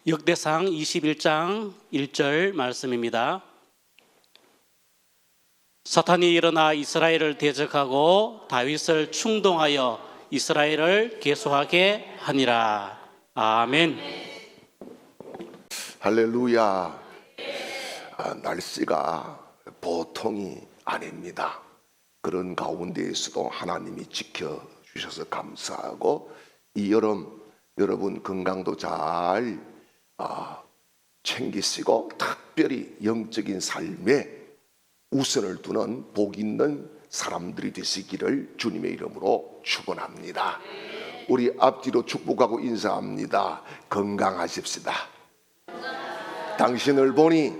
역대상 21장 1절 말씀입니다. 사탄이 일어나 이스라엘을 대적하고 다윗을 충동하여 이스라엘을 계속하게 하니라. 아멘. 할렐루야. 날씨가 보통이 아닙니다. 그런 가운데에서도 하나님이 지켜주셔서 감사하고, 이 여름 여러분 건강도 잘 챙기시고 특별히 영적인 삶에 우선을 두는 복 있는 사람들이 되시기를 주님의 이름으로 축원합니다. 우리 앞뒤로 축복하고 인사합니다. 건강하십시다. 당신을 보니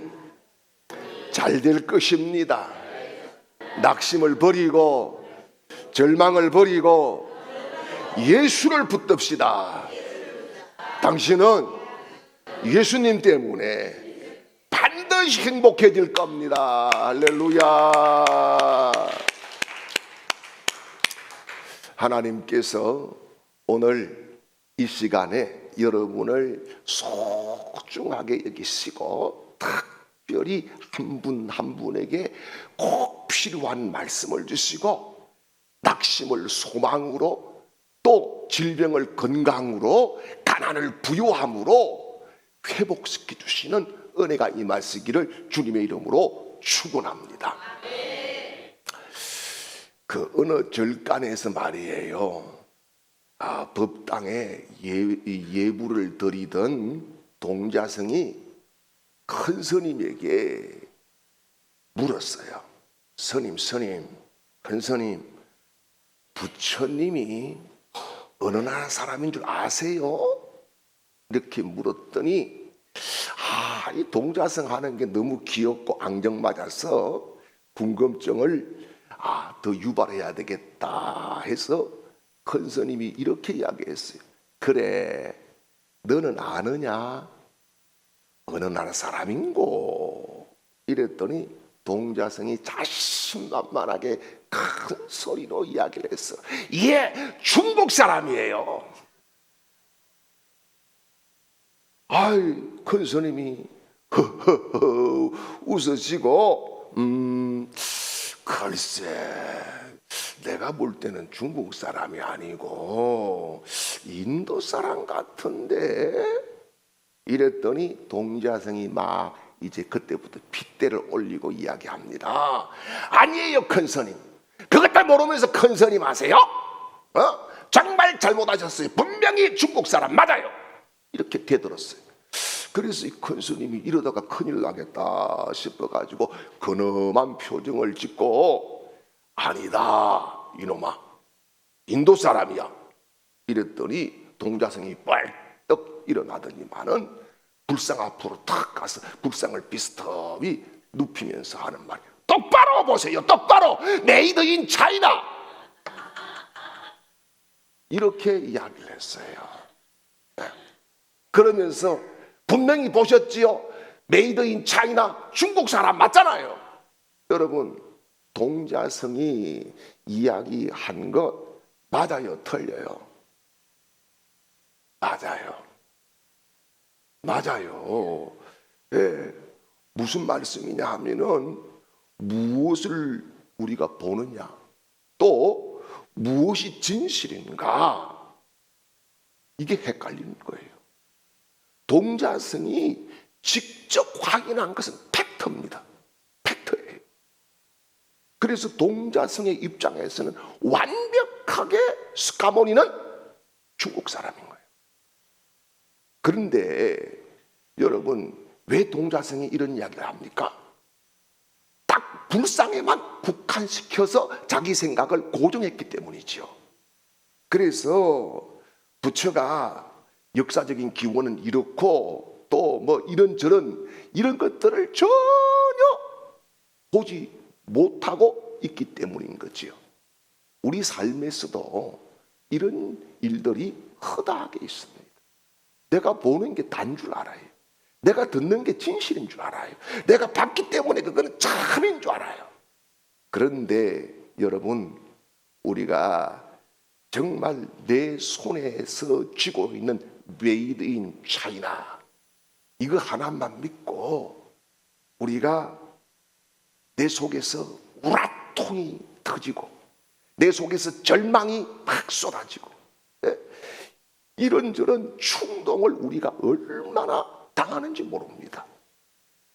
잘 될 것입니다. 낙심을 버리고 절망을 버리고 예수를 붙듭시다. 당신은 예수님 때문에 반드시 행복해질 겁니다. 할렐루야. 하나님께서 오늘 이 시간에 여러분을 소중하게 여기시고 특별히 한 분 한 분에게 꼭 필요한 말씀을 주시고, 낙심을 소망으로, 또 질병을 건강으로, 가난을 부유함으로 회복시켜 주시는 은혜가 임하시기를 주님의 이름으로 축원합니다. 그 어느 절간에서 말이에요, 법당에 예불을 드리던 동자승이 큰 스님에게 물었어요. 스님, 큰 스님, 부처님이 어느 나라 사람인 줄 아세요? 이렇게 물었더니 이 동자승 하는 게 너무 귀엽고 앙증맞아서 궁금증을 더 유발해야 되겠다 해서 큰 스님이 이렇게 이야기했어요. 그래, 너는 아느냐? 어느 나라 사람인고? 이랬더니 동자승이 자신만만하게 큰 소리로 이야기를 했어. 예, 중국 사람이에요. 큰 스님이 웃으시고 글쎄, 내가 볼 때는 중국 사람이 아니고 인도 사람 같은데? 이랬더니 동자승이 막 이제 그때부터 핏대를 올리고 이야기합니다. 아니에요, 큰 스님. 그것도 모르면서 큰 스님 하세요? 정말 잘못하셨어요. 분명히 중국 사람 맞아요. 이렇게 되들었어요. 그래서 이 큰 스님이 이러다가 큰일 나겠다 싶어가지고 근엄한 표정을 짓고, 아니다 이놈아, 인도 사람이야. 이랬더니 동자승이 벌떡 일어나더니만은 불상 앞으로 탁 가서 불상을 비스듬히 눕히면서 하는 말, 똑바로 보세요, 똑바로, 메이드 인 차이나. 이렇게 이야기를 했어요. 그러면서 분명히 보셨지요? 메이드 인 차이나, 중국 사람 맞잖아요. 여러분, 동자승이 이야기한 것 맞아요, 틀려요? 맞아요. 무슨 말씀이냐 하면은, 무엇을 우리가 보느냐, 또 무엇이 진실인가, 이게 헷갈리는 거예요. 동자승이 직접 확인한 것은 팩트입니다. 팩트예요. 그래서 동자승의 입장에서는 완벽하게 스카모니는 중국 사람인 거예요. 그런데 여러분, 왜 동자승이 이런 이야기를 합니까? 딱 불상에만 국한시켜서 자기 생각을 고정했기 때문이죠. 그래서 부처가 역사적인 기원은 이렇고, 또 뭐 이런저런 이런 것들을 전혀 보지 못하고 있기 때문인 거지요. 우리 삶에서도 이런 일들이 허다하게 있습니다. 내가 보는 게 단 줄 알아요. 내가 듣는 게 진실인 줄 알아요. 내가 봤기 때문에 그거는 참인 줄 알아요. 그런데 여러분, 우리가 정말 내 손에서 쥐고 있는 메이드 인 차이나 이거 하나만 믿고 우리가 내 속에서 우라통이 터지고 내 속에서 절망이 막 쏟아지고 이런저런 충동을 우리가 얼마나 당하는지 모릅니다.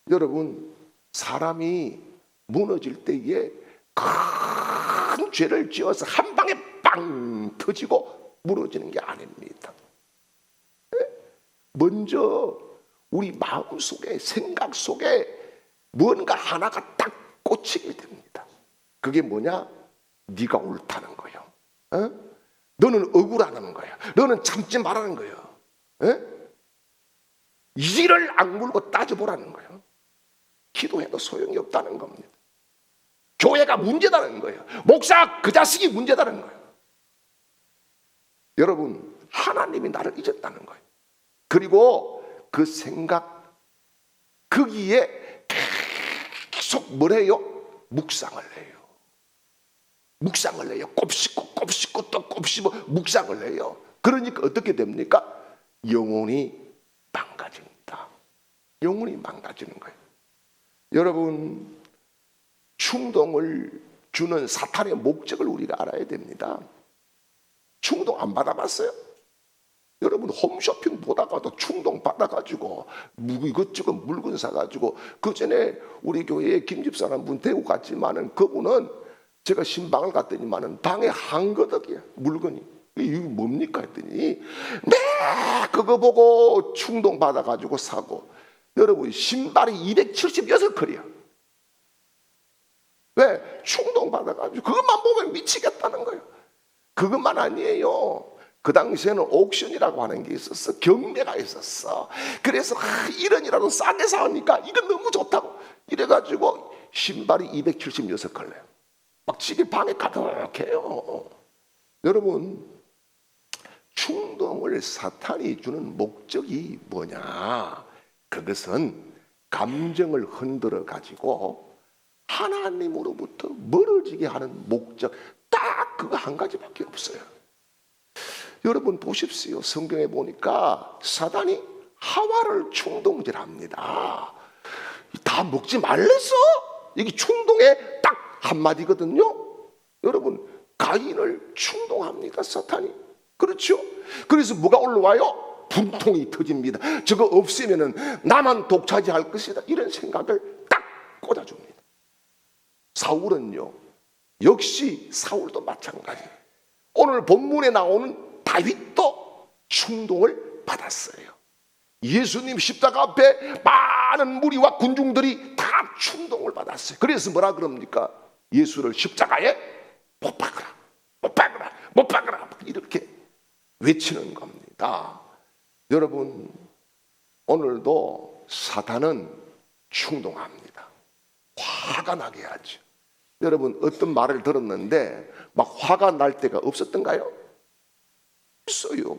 여러분, 사람이 무너질 때에 큰 죄를 지어서 한 방에 빵 터지고 무너지는 게 아닙니다. 먼저 우리 마음속에, 생각 속에 뭔가 하나가 딱 꽂히게 됩니다. 그게 뭐냐? 네가 옳다는 거예요. 너는 억울하다는 거야. 너는 참지 말라는 거예요. 이를 악물고 따져보라는 거예요. 기도해도 소용이 없다는 겁니다. 교회가 문제다는 거예요. 목사 그 자식이 문제다는 거예요. 여러분, 하나님이 나를 잊었다는 거예요. 그리고 그 생각 거기에 계속 뭐래요? 묵상을 해요. 묵상을 해요. 곱씹고 또 곱씹어 묵상을 해요. 그러니까 어떻게 됩니까? 영혼이 망가집니다. 영혼이 망가지는 거예요. 여러분, 충동을 주는 사탄의 목적을 우리가 알아야 됩니다. 충동 안 받아봤어요? 여러분, 홈쇼핑 보다가도 충동 받아가지고 이것저것 물건 사가지고, 그 전에 우리 교회에 김집사람 한 분 데리고 갔지만은 그분은 제가 신방을 갔더니만은 방에 한거덕이야, 물건이. 이게 뭡니까 했더니 그거 보고 충동 받아가지고 사고. 여러분, 신발이 276컬이야. 왜? 충동 받아가지고 그것만 보면 미치겠다는 거예요. 그것만 아니에요. 그 당시에는 옥션이라고 하는 게 있었어. 경매가 있었어. 그래서 이런이라도 싸게 사니까 이건 너무 좋다고 이래가지고 신발이 276컬레요. 막 지게 방에 가득해요. 여러분, 충동을 사탄이 주는 목적이 뭐냐? 그것은 감정을 흔들어 가지고 하나님으로부터 멀어지게 하는 목적, 딱 그거 한 가지밖에 없어요. 여러분 보십시오. 성경에 보니까 사단이 하와를 충동질합니다. 다 먹지 말랬어? 이게 충동의 딱 한마디거든요. 여러분, 가인을 충동합니다, 사탄이. 그렇죠? 그래서 뭐가 올라와요? 분통이 터집니다. 저거 없으면은 나만 독차지할 것이다, 이런 생각을 딱 꽂아줍니다. 사울은요, 역시 사울도 마찬가지. 오늘 본문에 나오는 다윗도 충동을 받았어요. 예수님 십자가 앞에 많은 무리와 군중들이 다 충동을 받았어요. 그래서 뭐라 그럽니까? 예수를 십자가에 못 박으라, 못 박으라, 못 박으라, 이렇게 외치는 겁니다. 여러분, 오늘도 사탄은 충동합니다. 화가 나게 하죠. 여러분, 어떤 말을 들었는데 막 화가 날 때가 없었던가요? 있어요.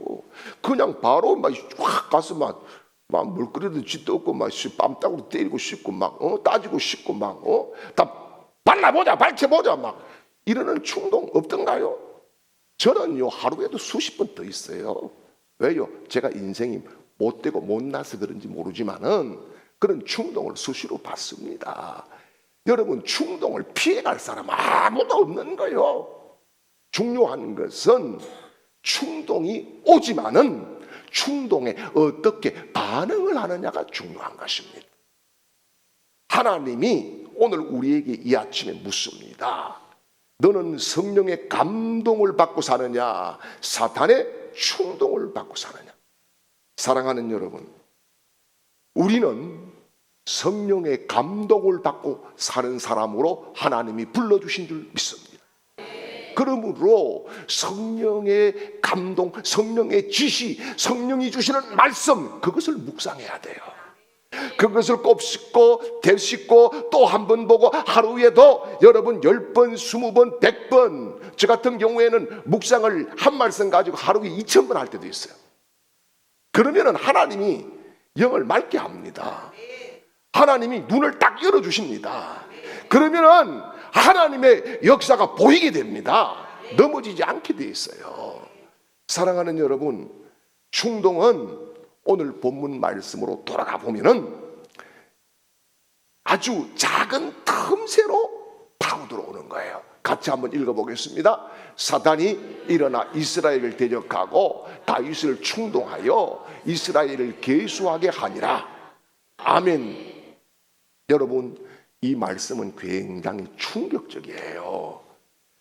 그냥 바로 막 확 가서 막 물끓이도 짓도 없고 막 뺨따구로 때리고 싶고 막 따지고 싶고 막 다 발라보자, 밝혀보자 막 이러는 충동 없던가요? 저는요, 하루에도 수십 번 더 있어요. 왜요? 제가 인생이 못되고 못나서 그런지 모르지만은 그런 충동을 수시로 받습니다. 여러분, 충동을 피해갈 사람 아무도 없는 거예요. 중요한 것은 충동이 오지만은 충동에 어떻게 반응을 하느냐가 중요한 것입니다. 하나님이 오늘 우리에게 이 아침에 묻습니다. 너는 성령의 감동을 받고 사느냐, 사탄의 충동을 받고 사느냐? 사랑하는 여러분, 우리는 성령의 감동을 받고 사는 사람으로 하나님이 불러주신 줄 믿습니다. 그러므로 성령의 감동, 성령의 지시, 성령이 주시는 말씀, 그것을 묵상해야 돼요. 그것을 곱씹고 되씹고 또 한 번 보고 하루에도 여러분 10번, 20번, 100번, 저 같은 경우에는 묵상을 한 말씀 가지고 하루에 2000번 할 때도 있어요. 그러면은 하나님이 영을 맑게 합니다. 하나님이 눈을 딱 열어주십니다. 그러면은 하나님의 역사가 보이게 됩니다. 넘어지지 않게 돼 있어요. 사랑하는 여러분, 충동은 오늘 본문 말씀으로 돌아가 보면은 아주 작은 틈새로 파고들어오는 거예요. 같이 한번 읽어보겠습니다. 사단이 일어나 이스라엘을 대적하고 다윗을 충동하여 이스라엘을 계수하게 하니라. 아멘. 여러분, 이 말씀은 굉장히 충격적이에요.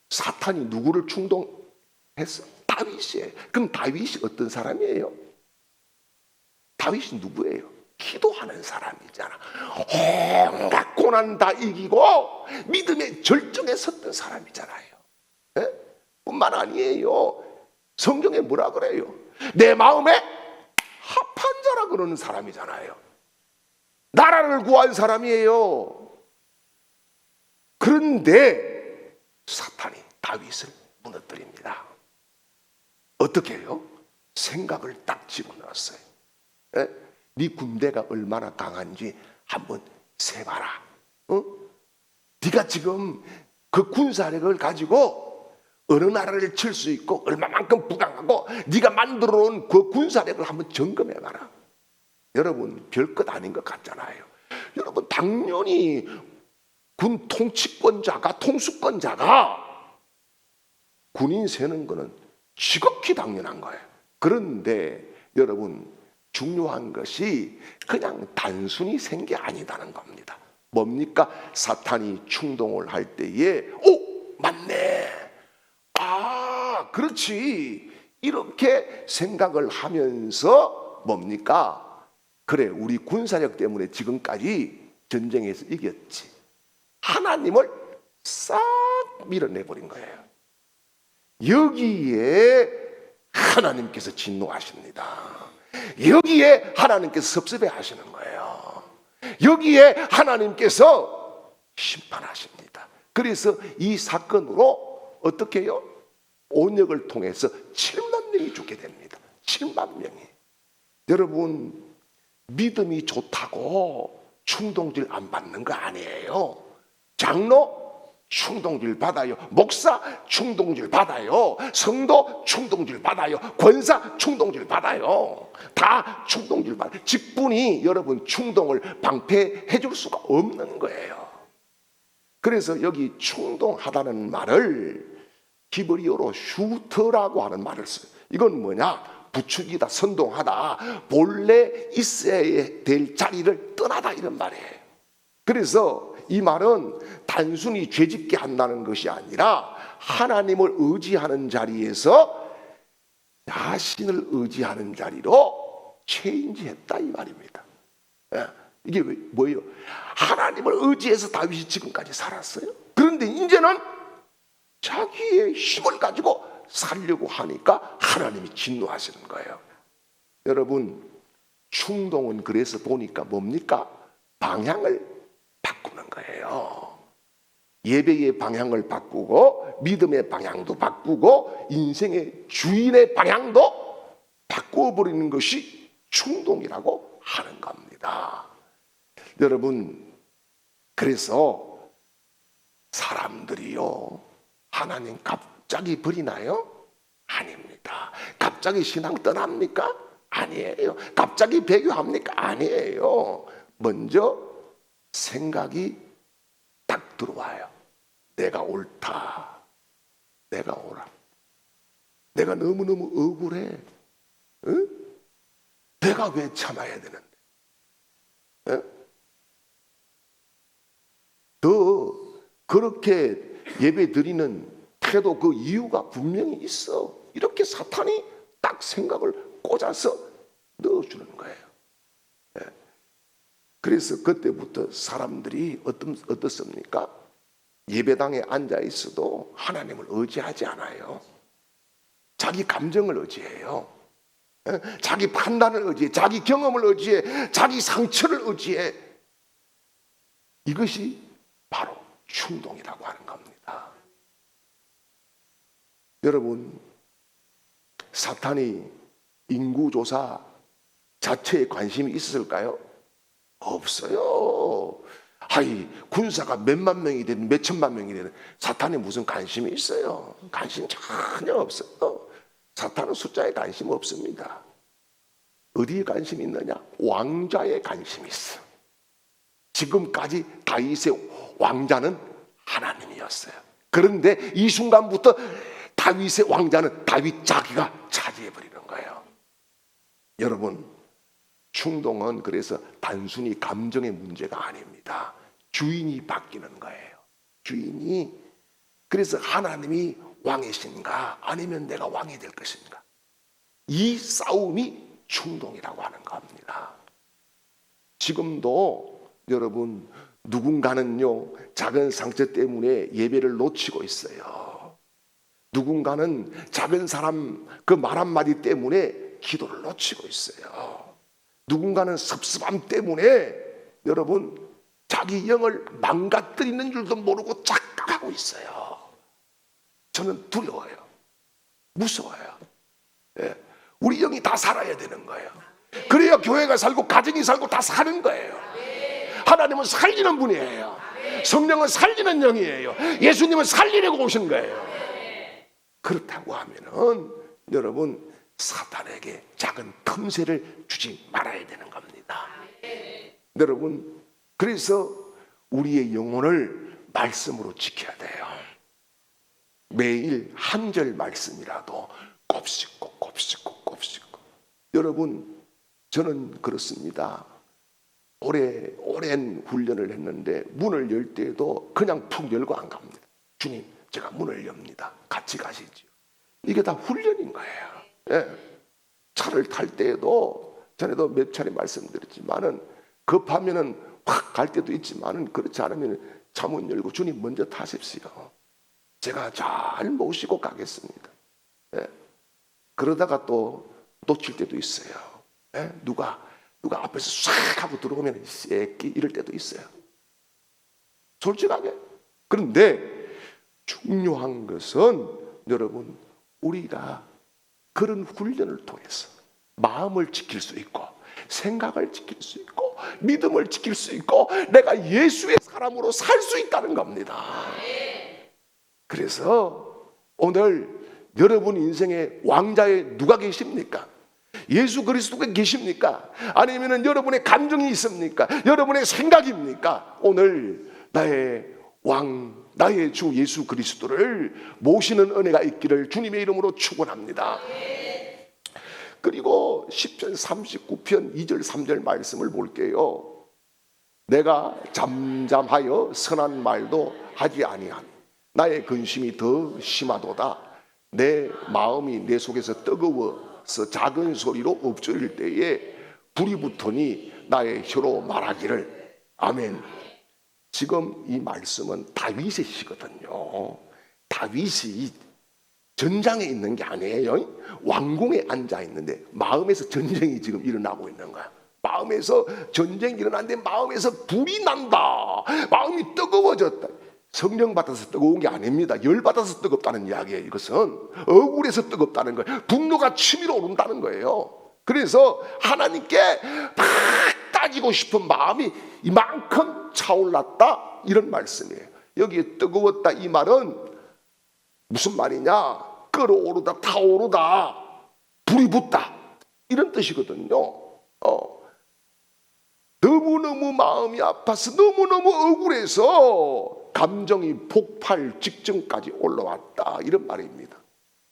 사탄이 누구를 충동했어? 다윗이에요. 그럼 다윗이 어떤 사람이에요? 다윗이 누구예요? 기도하는 사람이잖아. 온갖 고난 다 이기고 믿음의 절정에 섰던 사람이잖아요. 예? 뿐만 아니에요. 성경에 뭐라 그래요? 내 마음에 합한 자라 그러는 사람이잖아요. 나라를 구한 사람이에요. 그런데 사탄이 다윗을 무너뜨립니다. 어떻게 해요? 생각을 딱 집어넣었어요. 예? 네 군대가 얼마나 강한지 한번 세봐라. 네가 지금 그 군사력을 가지고 어느 나라를 칠 수 있고 얼마만큼 부강하고 네가 만들어 놓은 그 군사력을 한번 점검해봐라. 여러분, 별것 아닌 것 같잖아요. 여러분, 당연히 군 통치권자가, 통수권자가 군인 세는 거는 지극히 당연한 거예요. 그런데 여러분, 중요한 것이 그냥 단순히 센 게 아니다는 겁니다. 뭡니까? 사탄이 충동을 할 때에 맞네. 그렇지. 이렇게 생각을 하면서 뭡니까? 그래, 우리 군사력 때문에 지금까지 전쟁에서 이겼지. 하나님을 싹 밀어내버린 거예요. 여기에 하나님께서 진노하십니다. 여기에 하나님께서 섭섭해 하시는 거예요. 여기에 하나님께서 심판하십니다. 그래서 이 사건으로 어떻게 해요? 온역을 통해서 7만 명이 죽게 됩니다. 7만 명이. 여러분, 믿음이 좋다고 충동질 안 받는 거 아니에요. 장로 충동질 받아요. 목사 충동질 받아요. 성도 충동질 받아요. 권사 충동질 받아요. 다 충동질 받아요. 직분이 여러분 충동을 방패해 줄 수가 없는 거예요. 그래서 여기 충동하다는 말을 히브리어로 슈터라고 하는 말을 써요. 이건 뭐냐? 부추기다, 선동하다, 본래 있어야 될 자리를 떠나다, 이런 말이에요. 그래서 이 말은 단순히 죄짓게 한다는 것이 아니라 하나님을 의지하는 자리에서 자신을 의지하는 자리로 체인지했다, 이 말입니다. 이게 뭐예요? 하나님을 의지해서 다윗이 지금까지 살았어요. 그런데 이제는 자기의 힘을 가지고 살려고 하니까 하나님이 진노하시는 거예요. 여러분, 충동은 그래서 보니까 뭡니까? 방향을 바꾸는 거예요. 예배의 방향을 바꾸고 믿음의 방향도 바꾸고 인생의 주인의 방향도 바꾸어버리는 것이 충동이라고 하는 겁니다. 여러분, 그래서 사람들이요, 하나님 갑자기 버리나요? 아닙니다. 갑자기 신앙 떠납니까? 아니에요. 갑자기 배교합니까? 아니에요. 먼저 생각이 딱 들어와요. 내가 옳다. 내가 옳아. 내가 너무너무 억울해. 응? 내가 왜 참아야 되는데? 응? 더 그렇게 예배 드리는 태도, 그 이유가 분명히 있어. 이렇게 사탄이 딱 생각을 꽂아서 넣어주는 거예요. 그래서 그때부터 사람들이 어떻습니까? 예배당에 앉아 있어도 하나님을 의지하지 않아요. 자기 감정을 의지해요. 자기 판단을 의지해, 자기 경험을 의지해, 자기 상처를 의지해. 이것이 바로 충동이라고 하는 겁니다. 여러분, 사탄이 인구조사 자체에 관심이 있었을까요? 없어요. 군사가 몇만 명이 되든 몇천만 명이 되든 사탄에 무슨 관심이 있어요? 관심 전혀 없어요. 사탄은 숫자에 관심 없습니다. 어디에 관심이 있느냐? 왕자에 관심이 있어. 지금까지 다윗의 왕자는 하나님이었어요. 그런데 이 순간부터 다윗의 왕자는 다윗 자기가 차지해버리는 거예요. 여러분, 충동은 그래서 단순히 감정의 문제가 아닙니다. 주인이 바뀌는 거예요. 주인이. 그래서 하나님이 왕이신가 아니면 내가 왕이 될 것인가, 이 싸움이 충동이라고 하는 겁니다. 지금도 여러분, 누군가는요 작은 상처 때문에 예배를 놓치고 있어요. 누군가는 작은 사람 그 말 한마디 때문에 기도를 놓치고 있어요. 누군가는 섭섭함 때문에 여러분 자기 영을 망가뜨리는 줄도 모르고 착각하고 있어요. 저는 두려워요. 무서워요. 우리 영이 다 살아야 되는 거예요. 그래야 교회가 살고 가정이 살고 다 사는 거예요. 하나님은 살리는 분이에요. 성령은 살리는 영이에요. 예수님은 살리려고 오신 거예요. 그렇다고 하면은 여러분 사탄에게 작은 틈새를 주지 말아야 되는 겁니다. 여러분, 그래서 우리의 영혼을 말씀으로 지켜야 돼요. 매일 한 절 말씀이라도 곱씹고 곱씹고 곱씹고. 여러분, 저는 그렇습니다. 오랜 훈련을 했는데 문을 열 때에도 그냥 푹 열고 안 갑니다. 주님, 제가 문을 엽니다. 같이 가시죠. 이게 다 훈련인 거예요. 차를 탈 때에도 전에도 몇 차례 말씀드렸지만은 급하면은 확 갈 때도 있지만은 그렇지 않으면 차 문 열고 주님 먼저 타십시오. 제가 잘 모시고 가겠습니다. 그러다가 또 놓칠 때도 있어요. 누가 앞에서 싹 하고 들어오면 새끼 이럴 때도 있어요. 솔직하게. 그런데 중요한 것은 여러분, 우리가 그런 훈련을 통해서 마음을 지킬 수 있고 생각을 지킬 수 있고 믿음을 지킬 수 있고 내가 예수의 사람으로 살 수 있다는 겁니다. 그래서 오늘 여러분 인생의 왕자에 누가 계십니까? 예수 그리스도가 계십니까? 아니면 여러분의 감정이 있습니까? 여러분의 생각입니까? 오늘 나의 왕, 나의 주 예수 그리스도를 모시는 은혜가 있기를 주님의 이름으로 축원합니다. 그리고 시편 39편 2절 3절 말씀을 볼게요. 내가 잠잠하여 선한 말도 하지 아니함. 나의 근심이 더 심하도다. 내 마음이 내 속에서 뜨거워서 작은 소리로 엎조릴 때에 불이 붙으니 나의 혀로 말하기를. 아멘. 지금 이 말씀은 다윗의 시거든요. 다윗이 전장에 있는 게 아니에요. 왕궁에 앉아 있는데 마음에서 전쟁이 지금 일어나고 있는 거야. 마음에서 전쟁이 일어났는데 마음에서 불이 난다. 마음이 뜨거워졌다. 성령 받아서 뜨거운 게 아닙니다. 열 받아서 뜨겁다는 이야기예요. 이것은 억울해서 뜨겁다는 거예요. 분노가 치밀어 오른다는 거예요. 그래서 하나님께 막 따지고 싶은 마음이 이만큼 차올랐다, 이런 말씀이에요. 여기에 뜨거웠다 이 말은 무슨 말이냐? 끓어오르다, 타오르다, 불이 붙다, 이런 뜻이거든요. 너무너무 마음이 아파서 너무너무 억울해서 감정이 폭발 직전까지 올라왔다, 이런 말입니다.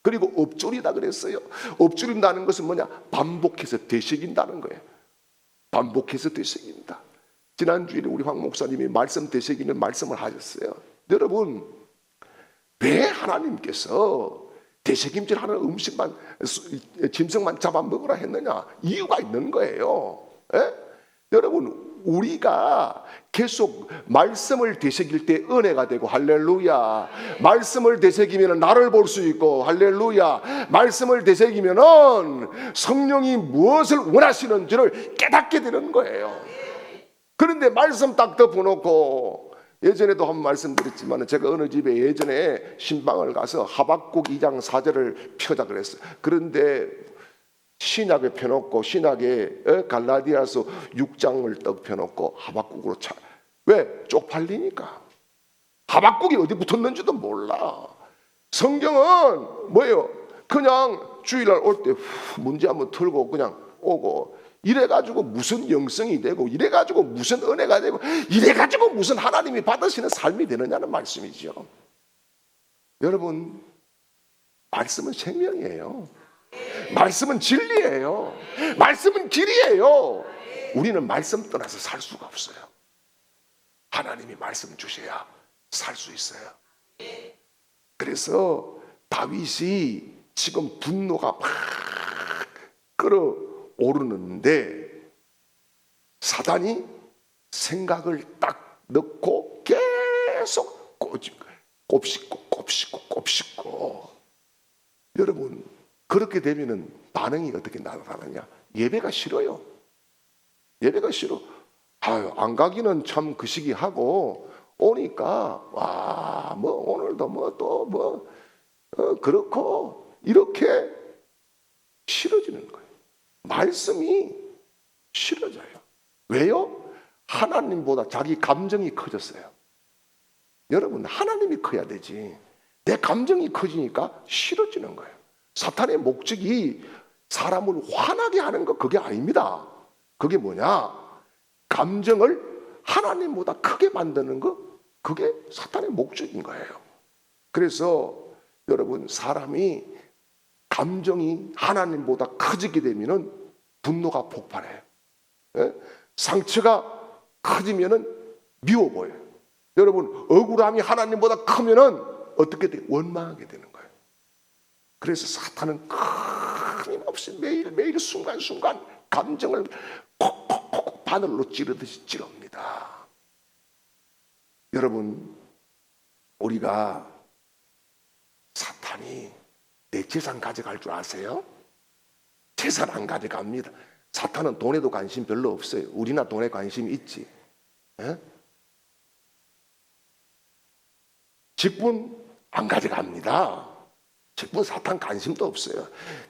그리고 엎조리다 그랬어요. 엎조린다는 것은 뭐냐? 반복해서 되새긴다는 거예요. 반복해서 되새긴다. 지난주에 우리 황 목사님이 말씀 되새기는 말씀을 하셨어요. 여러분, 왜 하나님께서 되새김질 하는 음식만, 짐승만 잡아먹으라 했느냐? 이유가 있는 거예요. 여러분, 우리가 계속 말씀을 되새길 때 은혜가 되고, 할렐루야. 말씀을 되새기면 나를 볼 수 있고, 할렐루야. 말씀을 되새기면 성령이 무엇을 원하시는지를 깨닫게 되는 거예요. 그런데 말씀 딱 덮어놓고, 예전에도 한번 말씀드렸지만 제가 어느 집에 예전에 신방을 가서 하박국 2장 4절을 펴자 그랬어요. 그런데 신약에 펴놓고, 신약에 갈라디아서 6장을 떡 펴놓고 하박국으로 왜? 쪽팔리니까. 하박국이 어디 붙었는지도 몰라. 성경은 뭐예요? 그냥 주일날 올 때 문제 한번 털고 그냥 오고, 이래가지고 무슨 영성이 되고, 이래가지고 무슨 은혜가 되고, 이래가지고 무슨 하나님이 받으시는 삶이 되느냐는 말씀이죠. 여러분, 말씀은 생명이에요. 말씀은 진리예요. 말씀은 길이에요. 우리는 말씀 떠나서 살 수가 없어요. 하나님이 말씀 주셔야 살 수 있어요. 그래서 다윗이 지금 분노가 막 끓어오르는데 사단이 생각을 딱 넣고 계속 곱씹고. 여러분, 그렇게 되면은 반응이 어떻게 나타나냐? 예배가 싫어요. 예배가 싫어. 아유, 안 가기는 참 그 시기 하고 오니까 와, 뭐 오늘도 뭐 또 뭐 그렇고 이렇게 싫어지는 거예요. 말씀이 싫어져요. 왜요? 하나님보다 자기 감정이 커졌어요. 여러분, 하나님이 커야 되지. 내 감정이 커지니까 싫어지는 거예요. 사탄의 목적이 사람을 화나게 하는 거 그게 아닙니다. 그게 뭐냐? 감정을 하나님보다 크게 만드는 거, 그게 사탄의 목적인 거예요. 그래서 여러분, 사람이 감정이 하나님보다 커지게 되면은 분노가 폭발해요. 예? 상처가 커지면은 미워 보여요. 여러분, 억울함이 하나님보다 크면은 어떻게 돼요? 원망하게 되는 거예요. 그래서 사탄은 끊임없이 매일 순간순간 감정을 콕콕콕 바늘로 찌르듯이 찌릅니다. 여러분, 우리가 사탄이 내 재산 가져갈 줄 아세요? 재산 안 가져갑니다. 사탄은 돈에도 관심 별로 없어요. 우리나 돈에 관심이 있지. 에? 직분 안 가져갑니다. 직분 사탄 관심도 없어요.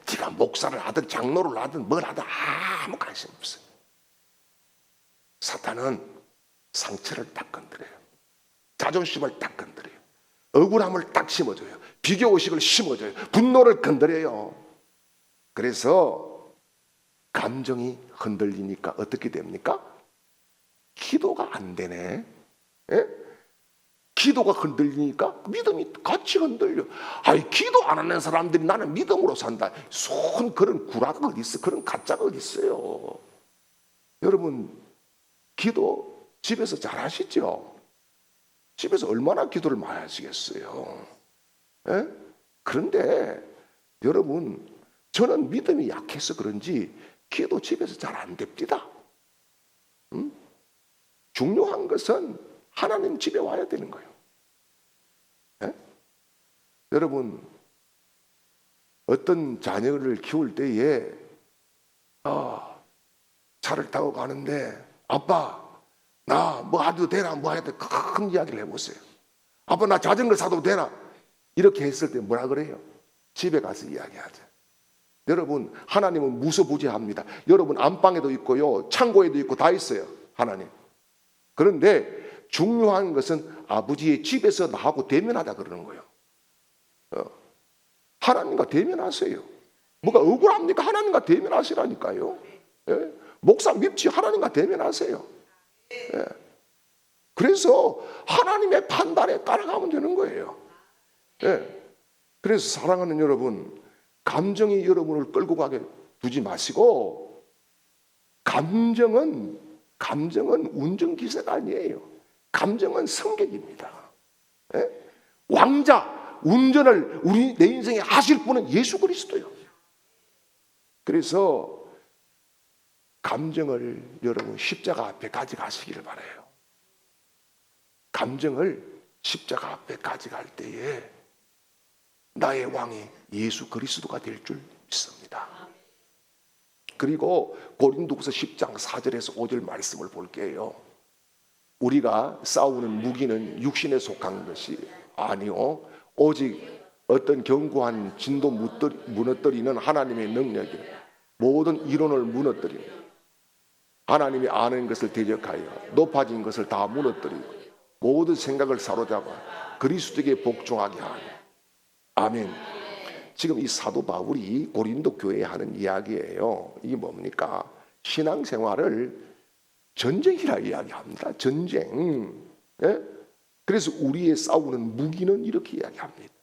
네가 목사를 하든 장로를 하든 뭘 하든 아무 관심 없어요. 사탄은 상처를 딱 건드려요. 자존심을 딱 건드려요. 억울함을 딱 심어줘요. 비교의식을 심어줘요. 분노를 건드려요. 그래서 감정이 흔들리니까 어떻게 됩니까? 기도가 안 되네. 예? 기도가 흔들리니까 믿음이 같이 흔들려. 아이, 기도 안 하는 사람들이 나는 믿음으로 산다. 손 그런 구라가 어디 있어? 그런 가짜가 어디 있어요? 여러분, 기도 집에서 잘 하시죠? 집에서 얼마나 기도를 많이 하시겠어요? 예? 그런데 여러분, 저는 믿음이 약해서 그런지 기도 집에서 잘 안 됩니다. 중요한 것은 하나님 집에 와야 되는 거예요. 예? 여러분, 어떤 자녀를 키울 때에 차를 타고 가는데 아빠, 나 뭐 해도 되나 뭐 해도 큰 이야기를 해보세요. 아빠, 나 자전거 사도 되나? 이렇게 했을 때 뭐라 그래요? 집에 가서 이야기하자. 여러분, 하나님은 무소부재합니다. 여러분, 안방에도 있고요, 창고에도 있고 다 있어요, 하나님. 그런데 중요한 것은 아버지의 집에서 나하고 대면하자 그러는 거예요. 하나님과 대면하세요. 뭐가 억울합니까? 하나님과 대면하시라니까요. 예? 목사 밉지? 하나님과 대면하세요. 예. 그래서 하나님의 판단에 따라가면 되는 거예요. 예. 그래서 사랑하는 여러분, 감정이 여러분을 끌고 가게 두지 마시고, 감정은 운전기사가 아니에요. 감정은 승객입니다. 예? 왕자, 운전을 내 인생에 하실 분은 예수 그리스도예요. 그래서 감정을 여러분 십자가 앞에 가져가시기를 바라요. 감정을 십자가 앞에 가져갈 때에 나의 왕이 예수 그리스도가 될 줄 믿습니다. 그리고 고린도후서 10장 4절에서 5절 말씀을 볼게요. 우리가 싸우는 무기는 육신에 속한 것이 아니요 오직 어떤 견고한 진도 무너뜨리는 하나님의 능력이 모든 이론을 무너뜨리는 하나님이 아는 것을 대적하여 높아진 것을 다 무너뜨리고 모든 생각을 사로잡아 그리스도에게 복종하게 하니. 아멘. 지금 이 사도 바울이 고린도 교회에 하는 이야기예요. 이게 뭡니까? 신앙생활을 전쟁이라 이야기합니다. 전쟁. 예? 그래서 우리의 싸우는 무기는 이렇게 이야기합니다.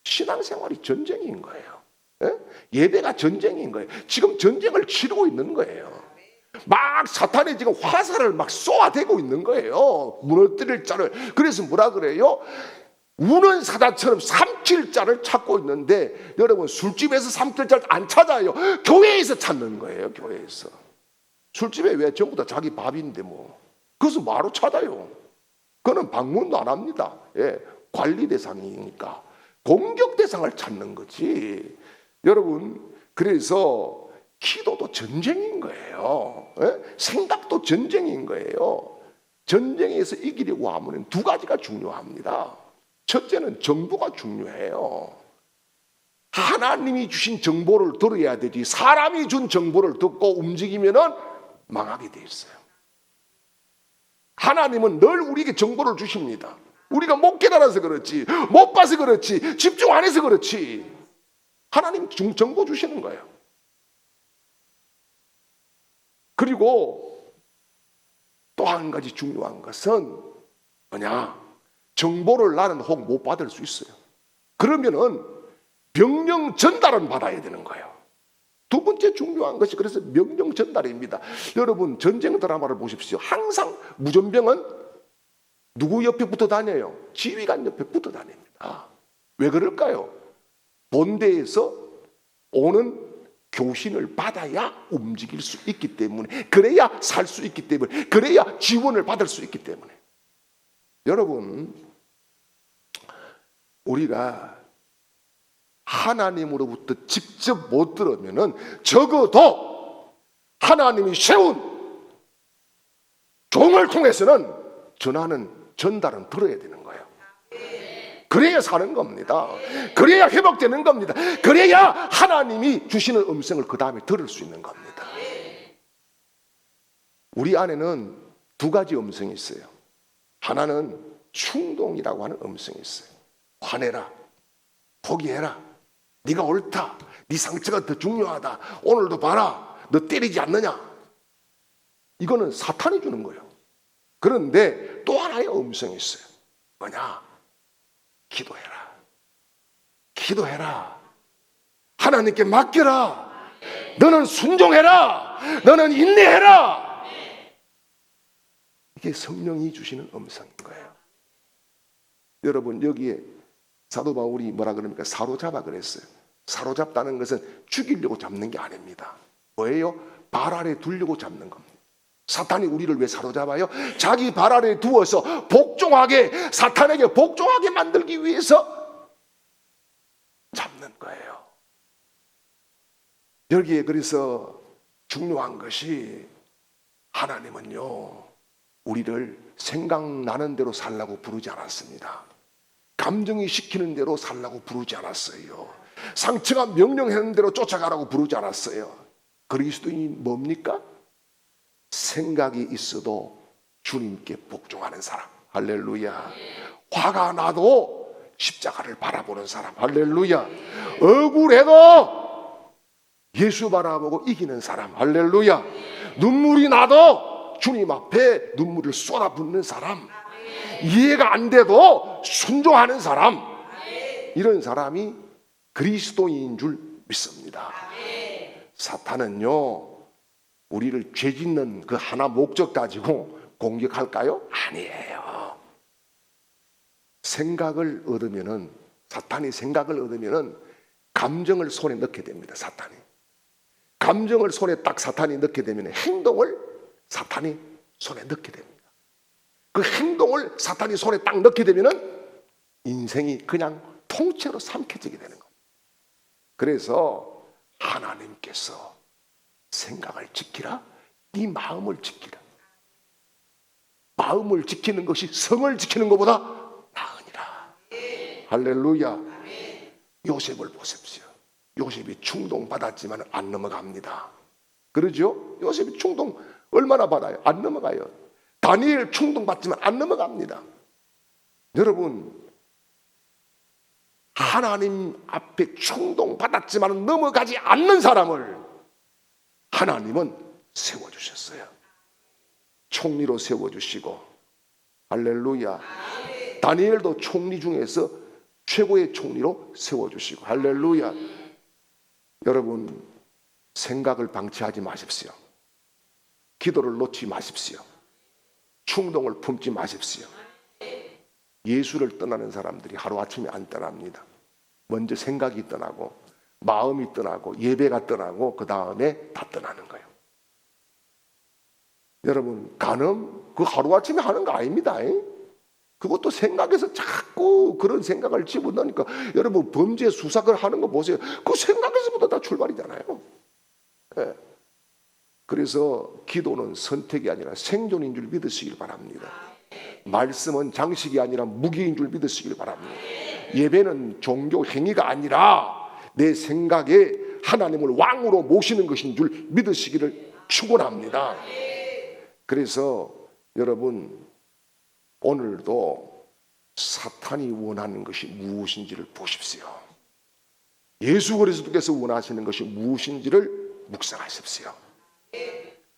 신앙생활이 전쟁인 거예요. 예? 예배가 전쟁인 거예요. 지금 전쟁을 치르고 있는 거예요. 막 사탄이 지금 화살을 막 쏘아대고 있는 거예요. 무너뜨릴 자를. 그래서 뭐라 그래요? 우는 사자처럼 삼킬 자를 찾고 있는데, 여러분 술집에서 삼킬 자를 안 찾아요. 교회에서 찾는 거예요. 교회에서. 술집에 왜 전부 다 자기 밥인데 뭐. 그것은 뭐하러 찾아요? 그거는 방문도 안 합니다. 예, 관리 대상이니까. 공격 대상을 찾는 거지. 여러분, 그래서 기도도 전쟁인 거예요. 예? 생각도 전쟁인 거예요. 전쟁에서 이기려고 하면 두 가지가 중요합니다. 첫째는 정보가 중요해요. 하나님이 주신 정보를 들어야 되지, 사람이 준 정보를 듣고 움직이면은 망하게 돼 있어요. 하나님은 늘 우리에게 정보를 주십니다. 우리가 못 깨달아서 그렇지, 못 봐서 그렇지, 집중 안 해서 그렇지, 하나님 정보 주시는 거예요. 그리고 또 한 가지 중요한 것은 뭐냐? 정보를 나는 혹 못 받을 수 있어요. 그러면은 명령 전달은 받아야 되는 거예요. 두 번째 중요한 것이 그래서 명령 전달입니다. 여러분 전쟁 드라마를 보십시오. 항상 무전병은 누구 옆에 붙어 다녀요? 지휘관 옆에 붙어 다닙니다. 왜 그럴까요? 본대에서 오는 교신을 받아야 움직일 수 있기 때문에, 그래야 살 수 있기 때문에, 그래야 지원을 받을 수 있기 때문에. 여러분, 우리가 하나님으로부터 직접 못 들으면은 적어도 하나님이 세운 종을 통해서는 전달은 들어야 되는 거예요. 그래야 사는 겁니다. 그래야 회복되는 겁니다. 그래야 하나님이 주시는 음성을 그 다음에 들을 수 있는 겁니다. 우리 안에는 두 가지 음성이 있어요. 하나는 충동이라고 하는 음성이 있어요. 화내라, 포기해라, 네가 옳다, 네 상처가 더 중요하다, 오늘도 봐라, 너 때리지 않느냐. 이거는 사탄이 주는 거예요. 그런데 또 하나의 음성이 있어요. 뭐냐? 기도해라, 기도해라, 하나님께 맡겨라, 너는 순종해라, 너는 인내해라. 이게 성령이 주시는 음성인 거예요. 여러분, 여기에 사도 바울이 뭐라 그럽니까? 사로잡아 그랬어요. 사로잡다는 것은 죽이려고 잡는 게 아닙니다. 뭐예요? 발 아래 두려고 잡는 겁니다. 사탄이 우리를 왜 사로잡아요? 자기 발 아래 두어서 복종하게, 사탄에게 복종하게 만들기 위해서 잡는 거예요. 여기에 그래서 중요한 것이, 하나님은요 우리를 생각나는 대로 살라고 부르지 않았습니다. 감정이 시키는 대로 살라고 부르지 않았어요. 상처가 명령하는 대로 쫓아가라고 부르지 않았어요. 그리스도인이 뭡니까? 생각이 있어도 주님께 복종하는 사람. 할렐루야. 화가 나도 십자가를 바라보는 사람. 할렐루야. 억울해도 예수 바라보고 이기는 사람. 할렐루야. 눈물이 나도 주님 앞에 눈물을 쏟아붓는 사람. 이해가 안 돼도 순종하는 사람. 이런 사람이 그리스도인인 줄 믿습니다. 사탄은요 우리를 죄 짓는 그 하나 목적 가지고 공격할까요? 아니에요. 생각을 얻으면은, 사탄이 생각을 얻으면은 감정을 손에 넣게 됩니다. 사탄이 감정을 손에 딱 사탄이 넣게 되면 행동을 사탄이 손에 넣게 됩니다. 그 행동을 사탄이 손에 딱 넣게 되면은 인생이 그냥 통째로 삼켜지게 되는 겁니다. 그래서 하나님께서 생각을 지키라, 네 마음을 지키라. 마음을 지키는 것이 성을 지키는 것보다 나으니라. 할렐루야. 요셉을 보십시오. 요셉이 충동받았지만 안 넘어갑니다. 그러죠? 요셉이 충동 얼마나 받아요? 안 넘어가요. 다니엘 충동받지만 안 넘어갑니다. 여러분, 하나님 앞에 충동받았지만 넘어가지 않는 사람을 하나님은 세워주셨어요. 총리로 세워주시고, 할렐루야. 다니엘도 총리 중에서 최고의 총리로 세워주시고, 할렐루야. 여러분, 생각을 방치하지 마십시오. 기도를 놓지 마십시오. 충동을 품지 마십시오. 예수를 떠나는 사람들이 하루아침에 안 떠납니다. 먼저 생각이 떠나고 마음이 떠나고 예배가 떠나고 그 다음에 다 떠나는 거예요. 여러분, 간음 그 하루아침에 하는 거 아닙니다. 그것도 생각에서 자꾸 그런 생각을 집어넣으니까 여러분, 범죄 수사를 하는 거 보세요. 그 생각에서부터 다 출발이잖아요. 예. 그래서 기도는 선택이 아니라 생존인 줄 믿으시길 바랍니다. 말씀은 장식이 아니라 무기인 줄 믿으시길 바랍니다. 예배는 종교 행위가 아니라 내 생각에 하나님을 왕으로 모시는 것인 줄 믿으시기를 축원합니다. 그래서 여러분, 오늘도 사탄이 원하는 것이 무엇인지를 보십시오. 예수 그리스도께서 원하시는 것이 무엇인지를 묵상하십시오.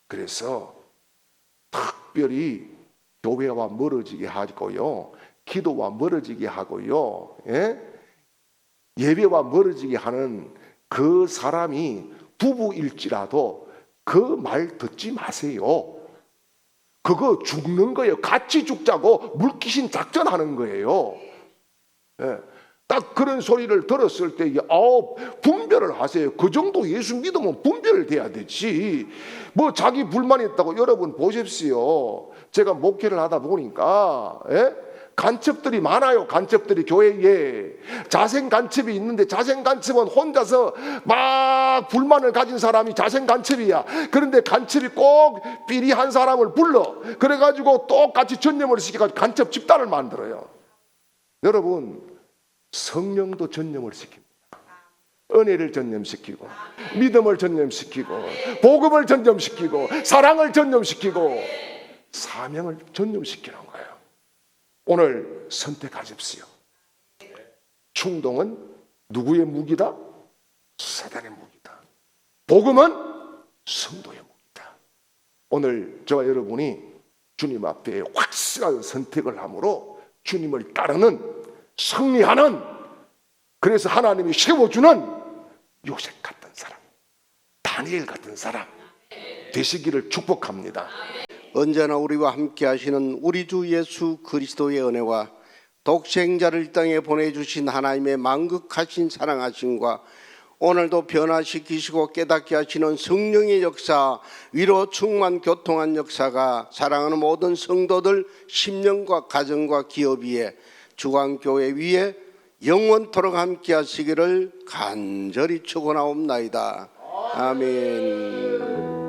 그래서 특별히 교회와 멀어지게 하고요, 기도와 멀어지게 하고요, 예배와 멀어지게 하는 그 사람이 부부일지라도 그 말 듣지 마세요. 그거 죽는 거예요. 같이 죽자고 물귀신 작전하는 거예요. 딱 그런 소리를 들었을 때 분별을 하세요. 그 정도 예수 믿으면 분별을 돼야 되지. 뭐 자기 불만이 있다고. 여러분 보십시오. 제가 목회를 하다 보니까 간첩들이 많아요. 간첩들이 교회에 자생 간첩이 있는데, 자생 간첩은 혼자서 막 불만을 가진 사람이 자생 간첩이야. 그런데 간첩이 꼭 삐리한 사람을 불러. 그래가지고 똑같이 전념을 시켜가지고 간첩 집단을 만들어요. 여러분, 성령도 전념을 시킵니다. 은혜를 전념시키고, 믿음을 전념시키고, 복음을 전념시키고, 사랑을 전념시키고, 사명을 전념시키는 거예요. 오늘 선택하십시오. 충동은 누구의 무기다? 사단의 무기다. 복음은 성도의 무기다. 오늘 저와 여러분이 주님 앞에 확실한 선택을 함으로 주님을 따르는, 승리하는, 그래서 하나님이 세워주는 요셉 같은 사람, 다니엘 같은 사람 되시기를 축복합니다. 언제나 우리와 함께 하시는 우리 주 예수 그리스도의 은혜와 독생자를 이 땅에 보내주신 하나님의 만극하신 사랑하심과 오늘도 변화시키시고 깨닫게 하시는 성령의 역사, 위로 충만 교통한 역사가 사랑하는 모든 성도들 심령과 가정과 기업 위에, 주광교회 위에 영원토록 함께 하시기를 간절히 축원하옵나이다. 아멘.